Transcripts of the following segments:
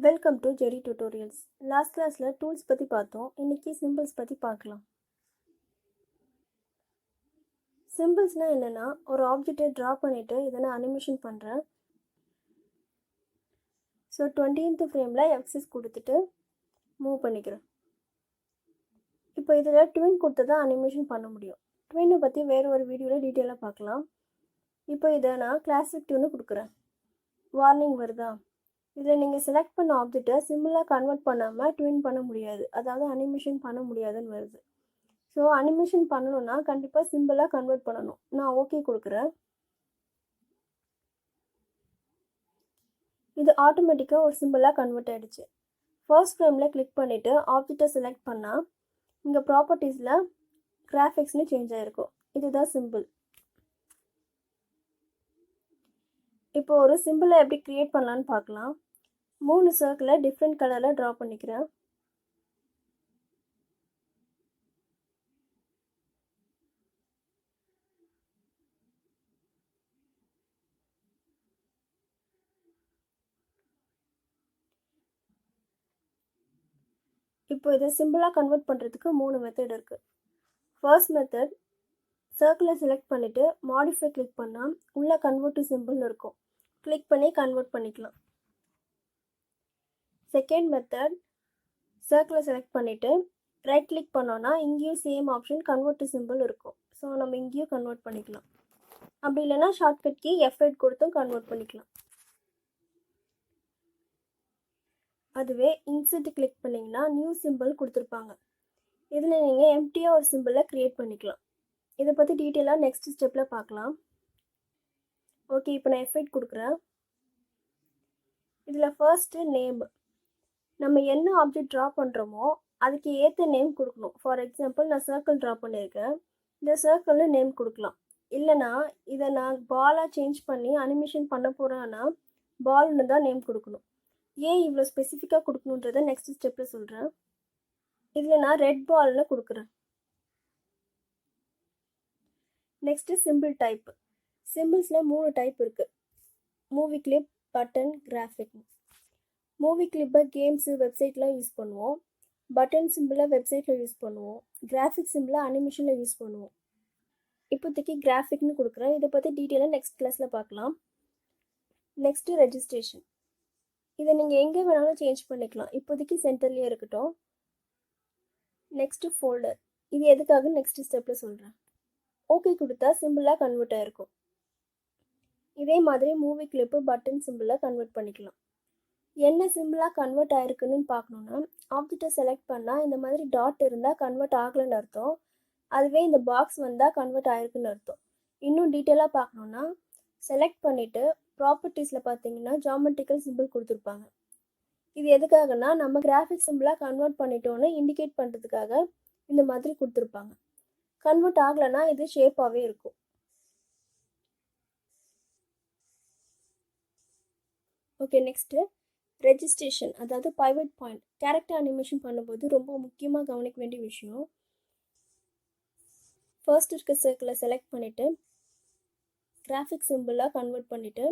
Welcome to Jerry tutorials. Last கிளாஸில் tools பற்றி பார்த்தோம். இன்றைக்கி சிம்பிள்ஸ் பற்றி பார்க்கலாம். சிம்பிள்ஸ்னால் என்னென்னா, ஒரு ஆப்ஜெக்டை ட்ரா பண்ணிவிட்டு இதை நான் அனிமேஷன் பண்ணுறேன். ஸோ 20th ஃப்ரேமில் எக்ஸஸ் கொடுத்துட்டு மூவ் பண்ணிக்கிறேன். இப்போ இதில் ட்வின் கொடுத்து தான் அனிமேஷன் பண்ண முடியும். ட்வின்னை பற்றி வேறு ஒரு வீடியோவில் டீட்டெயிலாக பார்க்கலாம். இப்போ இதை நான் கிளாசிக் ட்வின்னு கொடுக்குறேன். வார்னிங் வருதா? இதில் நீங்கள் செலக்ட் பண்ண ஆப்ஜெக்டை சிம்பிளாக கன்வெர்ட் பண்ணாமல் ட்வின் பண்ண முடியாது, அதாவது அனிமேஷன் பண்ண முடியாதுன்னு வருது. ஸோ அனிமேஷன் பண்ணணுன்னா கண்டிப்பாக சிம்பிளாக கன்வெர்ட் பண்ணணும். நான் ஓகே கொடுக்குறேன். இது ஆட்டோமேட்டிக்காக ஒரு சிம்பிளாக கன்வெர்ட் ஆகிடுச்சு. ஃபர்ஸ்ட் ஃப்ரேமில் கிளிக் பண்ணிவிட்டு ஆப்ஜெக்டை செலக்ட் பண்ணால் இங்கே ப்ராப்பர்ட்டிஸில் கிராஃபிக்ஸ்னு சேஞ்ச் ஆகிருக்கும். இதுதான் சிம்பிள். இப்போ ஒரு சிம்பிளை எப்படி க்ரியேட் பண்ணலான்னு பார்க்கலாம். 3 சர்க்கிளை டிஃப்ரெண்ட் கலரில் ட்ரா பண்ணிக்கிறேன். இப்போ இதை சிம்பிளாக கன்வெர்ட் பண்ணுறதுக்கு 3 மெத்தட் இருக்குது. ஃபர்ஸ்ட் மெத்தட், சர்க்கிளை செலக்ட் பண்ணிவிட்டு மாடிஃபை கிளிக் பண்ணால் உள்ளே கன்வெர்ட் டு சிம்பிள் இருக்கும். கிளிக் பண்ணி கன்வெர்ட் பண்ணிக்கலாம். செகண்ட் மெத்தட், சர்க்கிளை செலக்ட் பண்ணிவிட்டு ரைட் கிளிக் பண்ணோன்னா இங்கேயும் same option convert to simple இருக்கும். ஸோ நம்ம இங்கேயும் கன்வெர்ட் பண்ணிக்கலாம். அப்படி இல்லைன்னா ஷார்ட்கட் கீ F8 கொடுத்தும் கன்வெர்ட் பண்ணிக்கலாம். அதுவே இன்சர்ட் கிளிக் பண்ணிங்கன்னா நியூ சிம்பிள் கொடுத்துருப்பாங்க. இதில் நீங்கள் எம்டியாக ஒரு சிம்பிளை க்ரியேட் பண்ணிக்கலாம். இதை பற்றி டீட்டெயிலாக நெக்ஸ்ட் ஸ்டெப்பில் பார்க்கலாம். ஓகே, இப்போ நான் F8 கொடுக்குறேன். இதில் ஃபர்ஸ்ட்டு நேம், நம்ம என்ன ஆப்ஜெக்ட் ட்ரா பண்ணுறோமோ அதுக்கு ஏற்ற நேம் கொடுக்கணும். ஃபார் எக்ஸாம்பிள் நான் சர்க்கிள் ட்ரா பண்ணியிருக்கேன். இந்த சர்க்கிளில் நேம் கொடுக்கலாம். இல்லைனா இதை நான் பாலாக சேஞ்ச் பண்ணி அனிமேஷன் பண்ண போகிறேன்னா பால்னு தான் நேம் கொடுக்கணும். ஏன் இவ்வளோ ஸ்பெசிஃபிக்காக கொடுக்கணுன்றதை நெக்ஸ்ட் ஸ்டெப்பில் சொல்கிறேன். இதில் நான் ரெட் பால்னு கொடுக்குறேன். Next simple type. சிம்பிள்ஸில் 3 டைப் இருக்குது. Movie clip, button, graphic. Movie கிளிப்பை கேம்ஸு வெப்சைட்டில் யூஸ் பண்ணுவோம். பட்டன் சிம்பிளை வெப்சைட்டில் யூஸ் பண்ணுவோம். கிராஃபிக் சிம்பிளை அனிமேஷனில் யூஸ் பண்ணுவோம். இப்போதைக்கு கிராஃபிக்னு கொடுக்குறேன். இதை பற்றி டீட்டெயிலாக நெக்ஸ்ட் கிளாஸில் பார்க்கலாம். Next registration. இதை நீங்கள் எங்கே வேணாலும் சேஞ்ச் பண்ணிக்கலாம். இப்போதைக்கு சென்டர்லேயே இருக்கட்டும். Next folder. இது எதுக்காக நெக்ஸ்ட் ஸ்டெப்பில் சொல்கிறேன். ஓகே கொடுத்தா சிம்பிளாக கன்வெர்ட் ஆகிருக்கும். இதே மாதிரி மூவி கிளிப்பு, பட்டன் சிம்பிளாக கன்வெர்ட் பண்ணிக்கலாம். என்ன சிம்பிளாக கன்வெர்ட் ஆகிருக்குன்னு பார்க்கணுன்னா ஆப்ஜெக்டை செலக்ட் பண்ணால் இந்த மாதிரி டாட் இருந்தால் கன்வெர்ட் ஆகலைன்னு அர்த்தம். அதுவே இந்த பாக்ஸ் வந்தால் கன்வெர்ட் ஆகிருக்குன்னு அர்த்தம். இன்னும் டீட்டெயிலாக பார்க்கணுன்னா செலக்ட் பண்ணிவிட்டு ப்ராப்பர்ட்டிஸில் பார்த்தீங்கன்னா ஜாமெட்ரிக்கல் சிம்பிள் கொடுத்துருப்பாங்க. இது எதுக்காகனா நம்ம கிராஃபிக் சிம்பிளாக கன்வெர்ட் பண்ணிட்டோன்னு இண்டிகேட் பண்ணுறதுக்காக இந்த மாதிரி கொடுத்துருப்பாங்க. கன்வெர்ட் ஆகலைன்னா இது ஷேப்பாகவே இருக்கும். ஓகே, நெக்ஸ்ட்டு ரெஜிஸ்ட்ரேஷன், அதாவது பைவட் பாயிண்ட். கேரக்டர் அனிமேஷன் பண்ணும்போது ரொம்ப முக்கியமாக கவனிக்க வேண்டிய விஷயம். ஃபர்ஸ்ட் இருக்க சர்க்கிளை செலக்ட் பண்ணிவிட்டு கிராஃபிக் சிம்பிளாக கன்வெர்ட் பண்ணிவிட்டு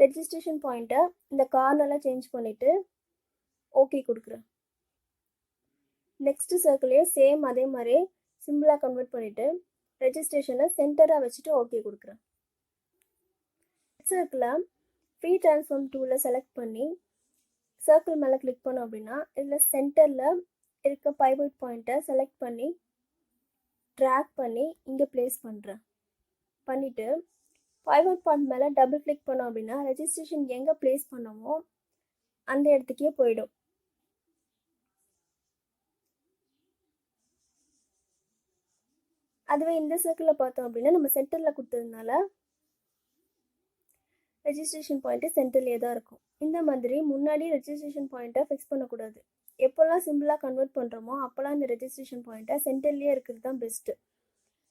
ரெஜிஸ்ட்ரேஷன் பாயிண்ட்டை இந்த கார்னரில் சேஞ்ச் பண்ணிவிட்டு ஓகே கொடுக்குறேன். நெக்ஸ்ட்டு சர்க்கிளையும் சேம் அதே மாதிரி சிம்பிளாக கன்வெர்ட் பண்ணிவிட்டு ரெஜிஸ்ட்ரேஷனை சென்டராக வச்சுட்டு ஓகே கொடுக்குறேன். சர்க்கிளை ஃப்ரீ ட்ரான்ஸ்ஃபார்ம் டூலை செலக்ட் பண்ணி சர்க்கிள் மேலே கிளிக் பண்ணோம் அப்படின்னா இதில் சென்டரில் இருக்க பைவட் பாயிண்ட்டை செலக்ட் பண்ணி ட்ராக் பண்ணி இங்கே ப்ளேஸ் பண்ணுறேன். பண்ணிவிட்டு பைவட் பாயிண்ட் மேலே டபுள் கிளிக் பண்ணோம் அப்படின்னா ரெஜிஸ்ட்ரேஷன் எங்கே ப்ளேஸ் பண்ணோமோ அந்த இடத்துக்கே போயிடும். அதுவே இந்த சர்க்கிளில் பார்த்தோம் அப்படின்னா நம்ம சென்டரில் கொடுத்ததுனால ரெஜிஸ்ட்ரேஷன் பாயிண்ட்டு சென்டர்லேயே தான் இருக்கும். இந்த மாதிரி முன்னாடி ரெஜிஸ்ட்ரேஷன் பாயிண்ட்டை ஃபிக்ஸ் பண்ணக்கூடாது. எப்போல்லாம் சிம்பிளாக கன்வெர்ட் பண்ணுறோமோ அப்போல்லாம் இந்த ரெஜிஸ்ட்ரேஷன் பாயிண்ட்டை சென்டர்லேயே இருக்கிறது தான் பெஸ்ட்டு.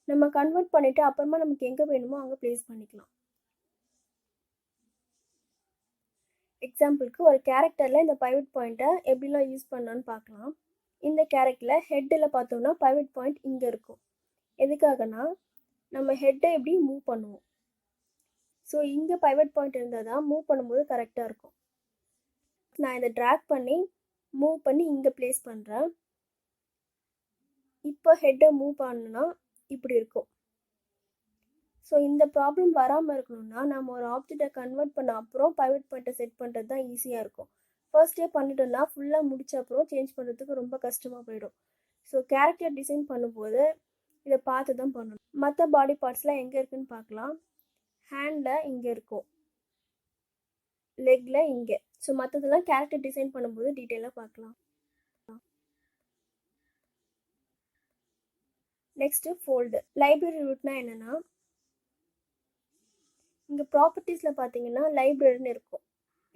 நம்ம கன்வெர்ட் பண்ணிவிட்டு அப்புறமா நமக்கு எங்கே வேணுமோ அங்கே ப்ளேஸ் பண்ணிக்கலாம். எக்ஸாம்பிளுக்கு ஒரு கேரக்டரில் இந்த பைவட் பாயிண்ட்டை எப்படிலாம் யூஸ் பண்ணலான்னு பார்க்கலாம். இந்த கேரக்டரில் ஹெட்டில் பார்த்தோம்னா பைவட் பாயிண்ட் இங்கே இருக்கும். எதுக்காகனா நம்ம ஹெட்டை எப்படி மூவ் பண்ணுவோம். ஸோ இங்கே பைவட் பாயிண்ட் இருந்தால் தான் மூவ் பண்ணும்போது கரெக்டாக இருக்கும். நான் இதை ட்ராக் பண்ணி மூவ் பண்ணி இங்கே ப்ளேஸ் பண்ணுறேன். இப்போ ஹெட்டை மூவ் பண்ணணும்னா இப்படி இருக்கும். ஸோ இந்த ப்ராப்ளம் வராமல் இருக்கணும்னா நம்ம ஒரு ஆப்ஜெக்டை கன்வெர்ட் பண்ண அப்புறம் பைவட் பாயிண்ட்டை செட் பண்ணுறது தான் ஈஸியாக இருக்கும். ஃபர்ஸ்டே பண்ணிட்டோம்னா ஃபுல்லாக முடிச்ச அப்புறம் சேஞ்ச் பண்ணுறதுக்கு ரொம்ப கஷ்டமாக போயிடும். ஸோ கேரக்டர் டிசைன் பண்ணும்போது இதை பார்த்து தான் பண்ணணும். மற்ற பாடி பார்ட்ஸ்லாம் எங்கே இருக்குன்னு பார்க்கலாம். ஹேண்டில் இங்கே இருக்கும், லெக்கில் இங்கே. ஸோ மற்றதெல்லாம் கேரக்டர் டிசைன் பண்ணும்போது டீட்டெயிலாக பார்க்கலாம். Next folder. லைப்ரரி ரூட்னா என்னென்னா, இங்கே ப்ராப்பர்ட்டிஸில் பார்த்தீங்கன்னா லைப்ரரின்னு இருக்கும்.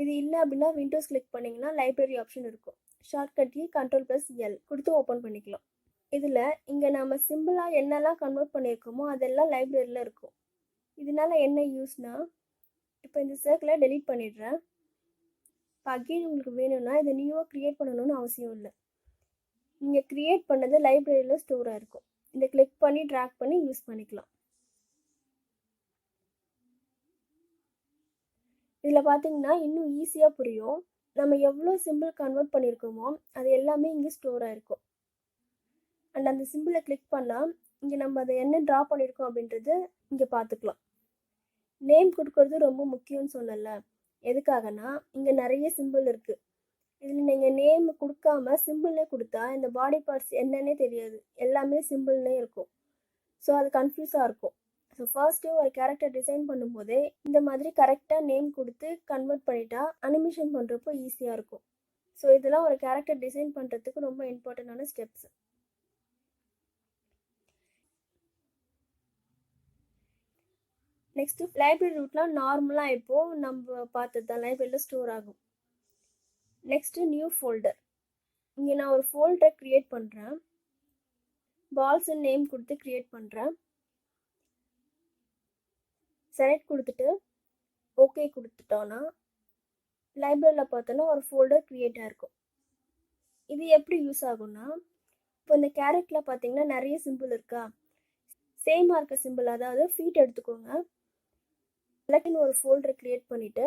இது இல்லை அப்படின்னா விண்டோஸ் கிளிக் பண்ணிங்கன்னா லைப்ரரி ஆப்ஷன் இருக்கும். ஷார்ட்கட் கீ Ctrl+L கொடுத்து ஓப்பன் பண்ணிக்கலாம். இதில் இங்கே நம்ம சிம்பிளாக என்னெல்லாம் கன்வெர்ட் பண்ணியிருக்கோமோ அதெல்லாம் லைப்ரரியில் இருக்கும். இதனால என்ன யூஸ்னா, இப்போ இந்த சர்க்கிளை டெலீட் பண்ணிடுறேன். இப்போ அகெயின் உங்களுக்கு வேணும்னா இதை நியூவாக க்ரியேட் பண்ணணும்னு அவசியம் இல்லை. நீங்கள் க்ரியேட் பண்ணது லைப்ரரியில் ஸ்டோராக இருக்கும். இதை கிளிக் பண்ணி ட்ராக் பண்ணி யூஸ் பண்ணிக்கலாம். இதில் பார்த்தீங்கன்னா இன்னும் ஈஸியாக புரியும். நம்ம எவ்வளோ சிம்பிள் கன்வெர்ட் பண்ணியிருக்கோமோ அது எல்லாமே இங்கே ஸ்டோர் ஆகிருக்கும். அண்ட் அந்த சிம்பிளை கிளிக் பண்ணால் இங்கே நம்ம அதை என்ன ட்ரா பண்ணியிருக்கோம் அப்படின்றது இங்கே பார்த்துக்கலாம். நேம் கொடுக்கறது ரொம்ப முக்கியம்னு சொல்லல. எதுக்காகனா இங்கே நிறைய சிம்பிள் இருக்குது. இதில் நீங்கள் நேம் கொடுக்காம சிம்பிள்னே கொடுத்தா இந்த பாடி பார்ட்ஸ் என்னன்னே தெரியாது, எல்லாமே சிம்பிள்னே இருக்கும். ஸோ அது கன்ஃபியூஸாக இருக்கும். ஸோ ஃபர்ஸ்ட்டே ஒரு கேரக்டர் டிசைன் பண்ணும்போதே இந்த மாதிரி கரெக்டாக நேம் கொடுத்து கன்வெர்ட் பண்ணிட்டா அனிமேஷன் பண்ணுறப்போ ஈஸியாக இருக்கும். ஸோ இதெல்லாம் ஒரு கேரக்டர் டிசைன் பண்ணுறதுக்கு ரொம்ப இம்பார்ட்டண்டான ஸ்டெப்ஸ். நெக்ஸ்ட்டு லைப்ரரி ரூட்லாம் நார்மலாக இப்போது நம்ம பார்த்தது தான் லைப்ரரியில் ஸ்டோர் ஆகும். Next new folder. இங்கே நான் ஒரு ஃபோல்டரை க்ரியேட் பண்ணுறேன். பால்ஸ் அண்ட் நேம் கொடுத்து க்ரியேட் பண்ணுறேன். செலக்ட் கொடுத்துட்டு ஓகே கொடுத்துட்டோன்னா லைப்ரரியில் பார்த்தோன்னா ஒரு ஃபோல்டர் க்ரியேட் ஆகிருக்கும். இது எப்படி யூஸ் ஆகும்னா, இப்போ இந்த கேரட்டில் பார்த்தீங்கன்னா நிறைய சிம்பிள் இருக்கா, சேமாக இருக்க சிம்பிள், அதாவது ஃபீட் எடுத்துக்கோங்க. செலக்ட்னு ஒரு ஃபோல்டரை க்ரியேட் பண்ணிவிட்டு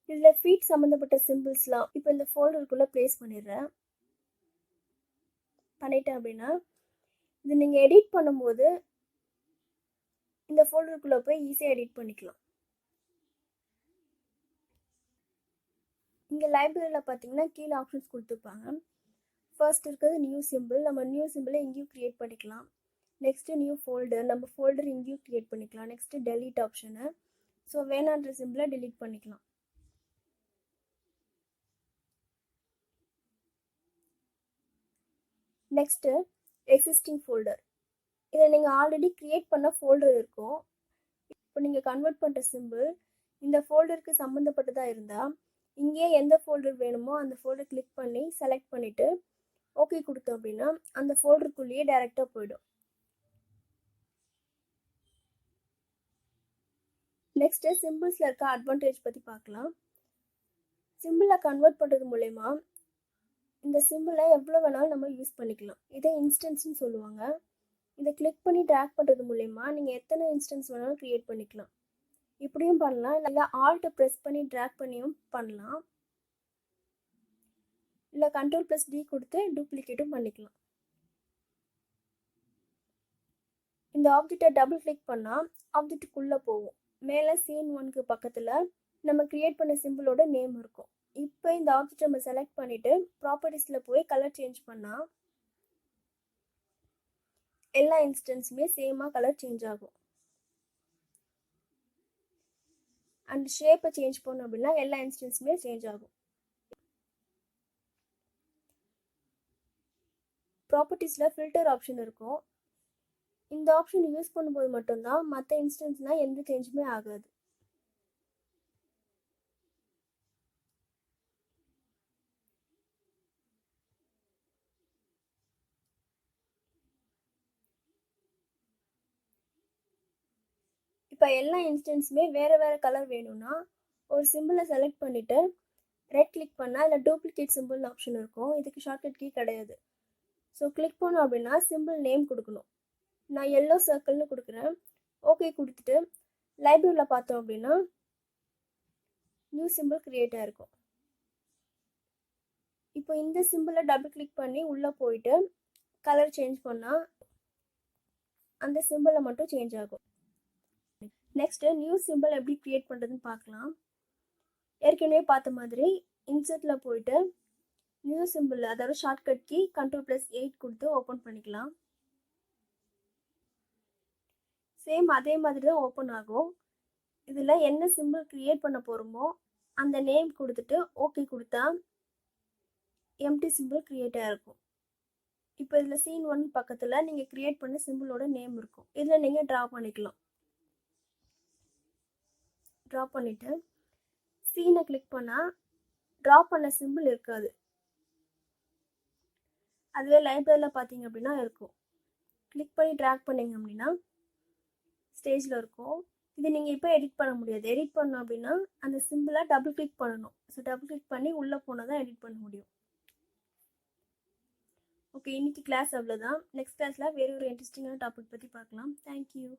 இதில் ஃபீட் சம்மந்தப்பட்ட சிம்பிள்ஸ்லாம் இப்போ இந்த ஃபோல்டருக்குள்ளே ப்ளேஸ் பண்ணிடுறேன். பண்ணிட்டேன் அப்படின்னா இது நீங்கள் எடிட் பண்ணும்போது இந்த ஃபோல்டருக்குள்ளே போய் ஈஸியாக எடிட் பண்ணிக்கலாம். இங்கே லைப்ரரியில் பார்த்தீங்கன்னா கீழே ஆப்ஷன்ஸ் கொடுத்துருப்பாங்க. ஃபர்ஸ்ட் இருக்கிறது நியூ சிம்பிள். நம்ம நியூ சிம்பிளை இங்கேயும் க்ரியேட் பண்ணிக்கலாம். நெக்ஸ்ட்டு நியூ ஃபோல்டர், நம்ம ஃபோல்டர் இங்கேயும் க்ரியேட் பண்ணிக்கலாம். Next delete option. ஸோ வேணான்ற சிம்பிளை டெலீட் பண்ணிக்கலாம். Next existing folder. இதில் நீங்கள் ஆல்ரெடி க்ரியேட் பண்ண ஃபோல்டர் இருக்கும். இப்போ நீங்கள் கன்வெர்ட் பண்ணுற சிம்பிள் இந்த ஃபோல்டருக்கு சம்மந்தப்பட்டதாக இருந்தால் இங்கேயே எந்த ஃபோல்டர் வேணுமோ அந்த ஃபோல்டர் கிளிக் பண்ணி செலக்ட் பண்ணிவிட்டு ஓகே கொடுத்தோம் அப்படின்னா அந்த ஃபோல்டருக்குள்ளேயே டைரெக்டாக போயிடும். நெக்ஸ்ட்டு சிம்பிள்ஸில் இருக்க அட்வான்டேஜ் பற்றி பார்க்கலாம். சிம்பிளை கன்வெர்ட் பண்ணுறது மூலயமா இந்த சிம்பிளை எவ்வளோ வேணாலும் நம்ம யூஸ் பண்ணிக்கலாம். இதை இன்ஸ்டன்ஸ்னு சொல்லுவாங்க. இதை கிளிக் பண்ணி ட்ராக் பண்ணுறது மூலயமா நீங்கள் எத்தனை இன்ஸ்டன்ஸ் வேணாலும் க்ரியேட் பண்ணிக்கலாம். இப்படியும் பண்ணலாம், இல்லை ஆல்ட்டை ப்ரெஸ் பண்ணி ட்ராக் பண்ணியும் பண்ணலாம், இல்லை Ctrl+D கொடுத்து டூப்ளிகேட்டும் பண்ணிக்கலாம். இந்த ஆப்ஜெக்டை டபுள் கிளிக் பண்ணால் ஆப்ஜெக்டுக்குள்ளே போகும். மேலே சீன் 1க்கு பக்கத்தில் நம்ம க்ரியேட் பண்ண சிம்பிளோட நேம் இருக்கும். இப்போ இந்த ஆப்ஜெக்ட் நம்ம செலக்ட் பண்ணிவிட்டு ப்ராப்பர்ட்டிஸில் போய் கலர் சேஞ்ச் பண்ணால் எல்லா இன்ஸ்டன்ஸுமே சேமாக கலர் சேஞ்ச் ஆகும். அண்ட் ஷேப்பை சேஞ்ச் பண்ணோம் அப்படின்னா எல்லா இன்ஸ்டன்ஸுமே சேஞ்ச் ஆகும். ப்ராப்பர்ட்டிஸில் ஃபில்டர் ஆப்ஷன் இருக்கும். இந்த ஆப்ஷன் யூஸ் பண்ணும்போது மட்டும்தான் மற்ற இன்ஸ்டன்ஸ்னால் எந்த சேஞ்சுமே ஆகாது. இப்போ எல்லா இன்ஸ்டன்ஸுமே வேறு வேறு கலர் வேணும்னா ஒரு சிம்பிளை செலக்ட் பண்ணிவிட்டு ரெட் கிளிக் பண்ணால் அதில் டூப்ளிகேட் சிம்பிள்னு ஆப்ஷன் இருக்கும். இதுக்கு ஷார்ட்கட் கீ கிடையாது. ஸோ கிளிக் பண்ணோம் அப்படின்னா சிம்பிள் நேம் கொடுக்கணும். நான் எல்லோ சர்க்கிள்னு கொடுக்குறேன். ஓகே கொடுத்துட்டு லைப்ரரியில் பார்த்தோம் அப்படின்னா நியூ சிம்பிள் கிரியேட் ஆயிருக்கும். இப்போ இந்த சிம்பிளை டபுள் கிளிக் பண்ணி உள்ளே போயிட்டு கலர் சேஞ்ச் பண்ணால் அந்த சிம்பிளை மட்டும் சேஞ்ச் ஆகும். நெக்ஸ்ட்டு நியூ சிம்பிள் எப்படி கிரியேட் பண்ணுறதுன்னு பார்க்கலாம். ஏற்கனவே பார்த்த மாதிரி இன்சர்ட்டில் போயிட்டு நியூ சிம்பிள், அதாவது ஷார்ட்கட் கீ Ctrl+8 கொடுத்து ஓப்பன் பண்ணிக்கலாம். சேம் அதே மாதிரி தான் ஓப்பன் ஆகும். இதில் என்ன சிம்பிள் கிரியேட் பண்ண போகிறோமோ அந்த நேம் கொடுத்துட்டு ஓகே கொடுத்தா எம்டி சிம்பிள் கிரியேட் ஆகிருக்கும். இப்போ இதில் சீன் 1 பக்கத்தில் நீங்கள் கிரியேட் பண்ண சிம்பிளோட நேம் இருக்கும். இதில் நீங்கள் ட்ரா பண்ணிக்கலாம். ட்ரா பண்ணிவிட்டு சீனை கிளிக் பண்ணால் ட்ரா பண்ண சிம்பிள் இருக்காது. அதுவே லைப்ரரியில் பார்த்தீங்க அப்படின்னா இருக்கும். கிளிக் பண்ணி ட்ராக் பண்ணிங்க அப்படின்னா ஸ்டேஜில் இருக்கும். இது நீங்கள் இப்போ எடிட் பண்ண முடியாது. எடிட் பண்ணோம் அப்படின்னா அந்த சிம்பிளை டபுள் கிளிக் பண்ணணும். ஸோ டபுள் கிளிக் பண்ணி உள்ளே போனால் தான் எடிட் பண்ண முடியும். ஓகே, இன்னைக்கு கிளாஸ் அவ்வளோதான். நெக்ஸ்ட் கிளாஸில் வேறு ஒரு இன்ட்ரெஸ்டிங்கான டாபிக் பற்றி பார்க்கலாம். தேங்க்யூ.